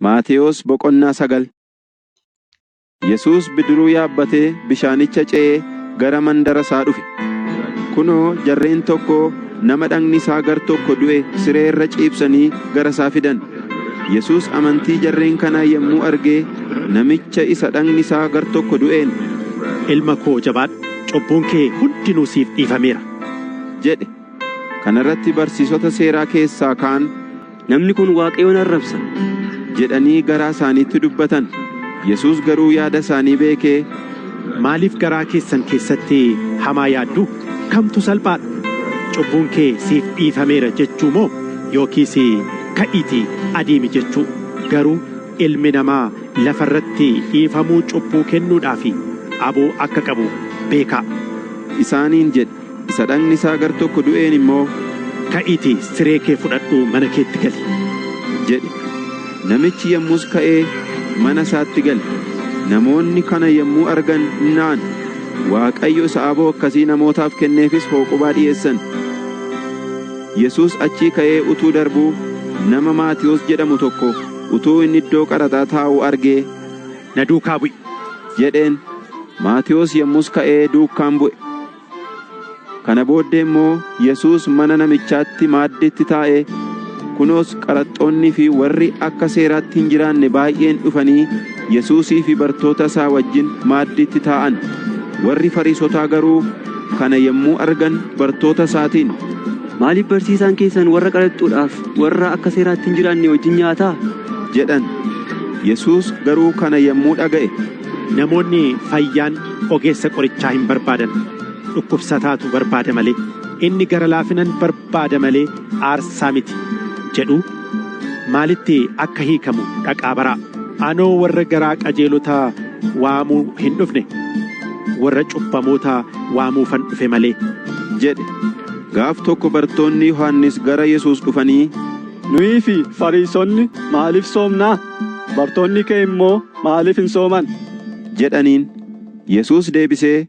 Maatewos boqonnaa 9. Yesuus bidiruu yaabbatee bishaanicha ce'ee gara mandara isaa dhufe. Kunoo jarreen tokko nama dhagni isaa gar tokko du'e siree irra ciibsanii gara isaa fidan. Yesuus amantii jarreen kanaa yommuu argee namicha isa dhagni isaa gar tokko du'een, "Ilma koo jabaadhu, cubbuun kee hundinuu siif dhiifameera" jedhe. Kana irratti barsiisota seeraa keessaa kaan, "Namni kun Waaqayyoon arrabsa" jedhanii garaa isaaniitti dubbatan. Yesuus garuu yaada isaanii beekee, "Maaliif garaa keessan keessatti hamaa yaaddu? Kamtu salphaadha? Cubbuun kee siif dhiifameera jechuu moo yookiis ka'iitii adeemi jechuu? Garuu ilmi namaa lafarratti dhiifamuu cubbuu kennuudhaaf aboo akka qabu beekaa" isaaniin jedhe. Isa dhagni isaa gar tokko du'een immoo, "Ka'iitii siree kee fudhadhuu mana keetti gali" jedhe. Namichi yommus ka'ee mana isaatti gale. Namoonni kana yommuu argan naan, Waaqayyo isa aboo akkasii namootaaf kenneefis hooqubaa dhi'eessan. Yesuus achii ka'ee utuu darbuu nama Maatewos jedhamu tokko utuu inni iddoo qaraxaa taa'u argee, "Na duukaa bu'i" jedheen. Maatewos yommus ka'ee duukaan bu'e. Kana booddee immoo Yesuus mana namichaatti maaddiitti taa'ee, kunoos qaraxxoonnii fi warri akka seeraatti hin jiraanne baay'een dhufanii Yesuusii fi bartoota isaa wajjin maaddiitti taa'an. Warri Fariisotaa garuu kana yommuu argan bartoota isaatiin, "Maaliif barsiisaan keessan warra qaraxxuudhaaf warra akka seeraatti hin jiraanne wajjin nyaataa?" jedhan. Yesuus garuu kana yommuu dhaga'e, "Namoonni fayyaan ogeessa qorichaa hin barbaadan, dhukkubsataatu barbaada malee. Inni gara laafinan barbaada malee aarsaa miti" jedhu maalitti akka hiikamu dhaqaa baraa. Anoo warra garaa qajeelotaa waamuu hin dhufne, warra cubbamoota waamuufan dhufe malee jedhe. Gaaf tokko bartoonni Yohannis gara Yesuus dhufanii, "Nuyi fi Fariisonni maaliif soomnaa? Bartoonni kee immoo maaliif hin sooman?" jedhaniin. Yesuus deebisee,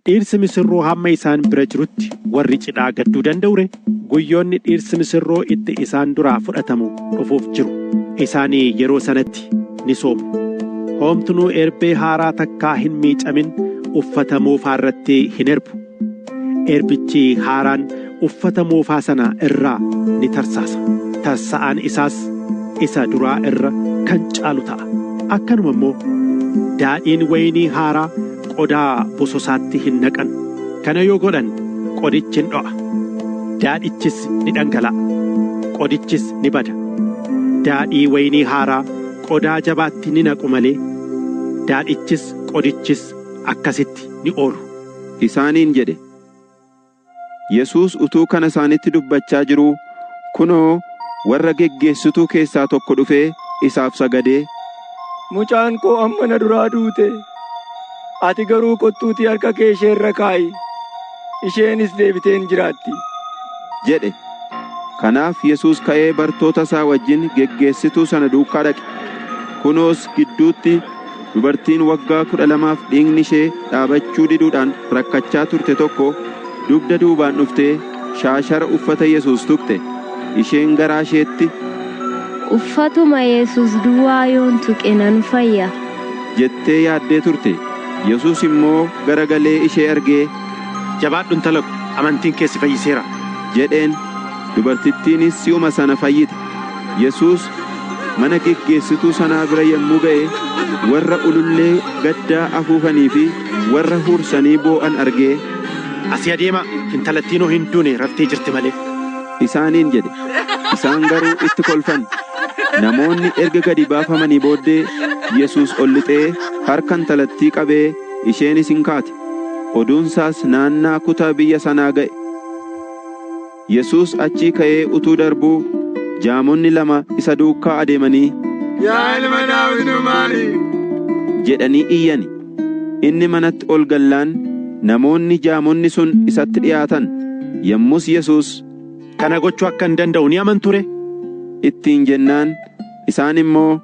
"Dhiirsi misirroo hamma isaan bira jirutti warri cidhaa gadduu danda'u ree? Guyyoonni dhiirsi misirroo itti isaan duraa fudhatamu dhufuuf jiru. Isaan yeroo sanatti ni soomu. Hoomtunuu erbee haaraa takkaa hin miicamin uffata moofaa irratti hin erbu. Erbichi haaraan uffata moofaa sana irraa ni tarsaasa. Tarsa'aan isaas isa duraa irra kan caalu ta'a. Akkanuma immoo daadhiin waynii haaraa qodaa bososaatti hin naqan. Kana yoo godhan qodichi ni dho'a. Daadhichis ni dhangala'a. Qodichis ni bada. Daadhii waynii haaraa qodaa jabaatti ni naqu malee daadhichis qodichis akkasitti ni oolu" isaaniin jedhe. Yesuus utuu kana isaanitti dubbachaa jiruu, kunoo warra geggeessituu keessaa tokko dhufee isaaf sagadee, "Mucaan koo amma na duraa duute. Ati garuu kottuutii harka kee ishee irra kaa'i. Isheenis deebitee ni jiraatti" jedhe. Kanaaf Yesuus ka'ee bartoota isaa wajjin geggeessituu sana duukaa dhaqe. Kunoos gidduutti dubartiin waggaa 12 dhiigni ishee dhaabachuu diduudhaan rakkachaa turte tokko dugda duubaan dhuftee shaashara uffata Yesuus tuqxe. Isheen garaa isheetti, "Uffatuma Yesuus duwwaa yoon tuqe nan fayya" jettee yaaddee turte. Yesuus immoo garagalee ishee argee, "Jabaadhu intala ko, amantiin kee si fayyiseera" jedheen. Dubartittiinis si'uma sana fayyite. Yesuus mana geggeessituu sanaa bira yommuu ga'e, warra ulullee gaddaa afuufanii fi warra huursanii boo'an argee, "Asii adeemaa, intalattiinoo hin duune raftee jirti malee" isaaniin jedhe. Isaan garuu itti kolfan. Namoonni erga gadi baafamanii booddee Yesuus ol lixee harka intalattii qabee isheenis hin kaate. Oduunsaas naannaa kutaa biyya sanaa ga'e. Yesuus achii ka'ee utuu darbuu jaamonni 2 isa duukaa adeemanii, "Yaa ilma Daawit maali?" jedhanii iyyani. Inni manatti ol gallaan namoonni jaamonni sun isatti dhiyaatan. Yommus Yesuus, "Kana gochuu akka hin danda'u ni amanture?" ittiin jennaan, isaan immoo,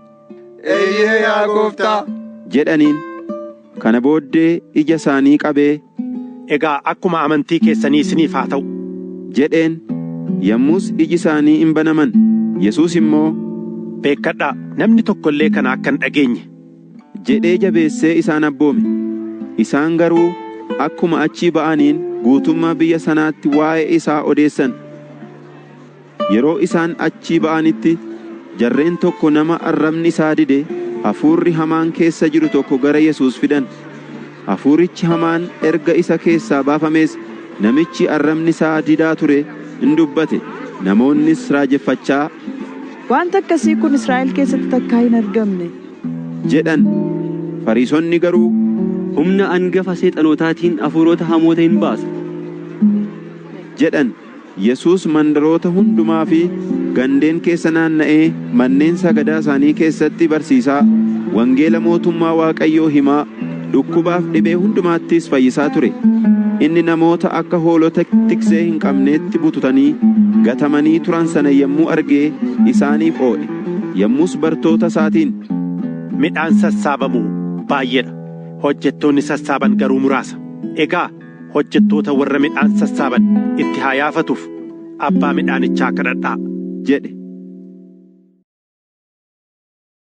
"Eeyyee yaa Gooftaa" jedhaniin. Kana booddee ija isaanii qabee, "Egaa akkuma amantii keessanii isiniif haa ta'u" jedheen. Yommus iji isaanii hin banaman. Yesuus immoo, beekkadhaa namni tokko illee kana akka hin dhageenye jedhee jabeessee isaan abboome. Isaan garuu akkuma achii ba'aniin guutummaa biyya sanaatti waa'ee isaa odeessan. Yeroo isaan achii ba'anitti jarreen tokko nama arrabni isaa dide hafuurri hamaan keessa jiru tokko gara Yesuus fidan. Hafuurichi hamaan erga isa keessaa baafamees namichi arrabni isaa didaa ture in dubbate. Namoonnis raajeffachaa wanta akkasii kun Israa'el keessatti takkaa hin argamne jedhan. Fariisonni garuu humna angafa seexanotaatiin hafuurota hamoota hin baasa jedhan. Yesuus mandaroota hundumaa fi gandeen keessa naanna'ee manneen sagadaa isaanii keessatti barsiisaa wangeela mootummaa Waaqayyoo himaa dhukkubaaf dhibee hundumaattis fayyisaa ture. Inni namoota akka hoolota tiksee hin qabneetti bututanii gatamanii turan sana yommuu argee isaaniif oo'e. Yommus bartoota isaatiin midhaan sassaabamu baay'eedha, hojjettoonni sassaaban garuu muraasa. Egaa hojjettoota warra midhaan sassaaban itti haa yaafatuuf abbaa midhaanichaa kadhadhaa jedhe.